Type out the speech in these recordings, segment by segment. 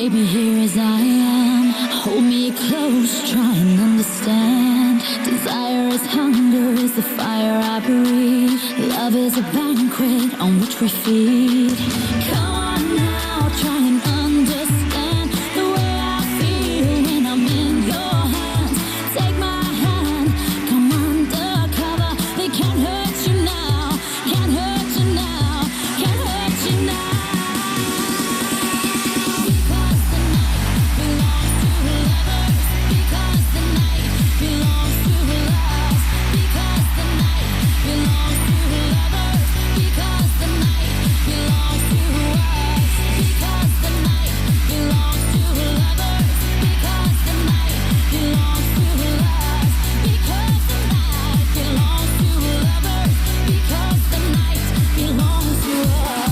baby, here as I am. Hold me close, try and understand. Desire is hunger, is the fire I breathe. Love is a banquet on which we feed. Come on now, try and understand the way I feel when I'm in your hands. Take my hand, come undercover. They can't hurt you now, can't hurt you now, can't hurt you now. Because the night belongs to lovers. Because the night belongs to us. Because the night belongs to lovers. Because the night belongs to us. Because the night belongs to lovers. Because the night belongs to us. Because the night belongs to lovers. Because the night belongs to us.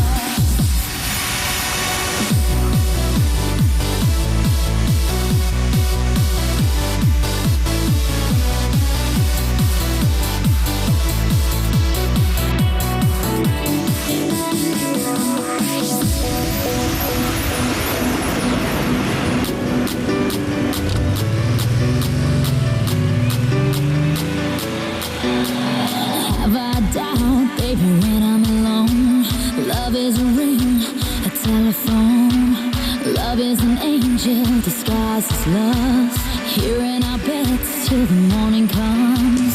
Have I doubt, baby, when I'm alone? Love is a ring, a telephone. Love is an angel disguised as lust. Here in our beds till the morning comes.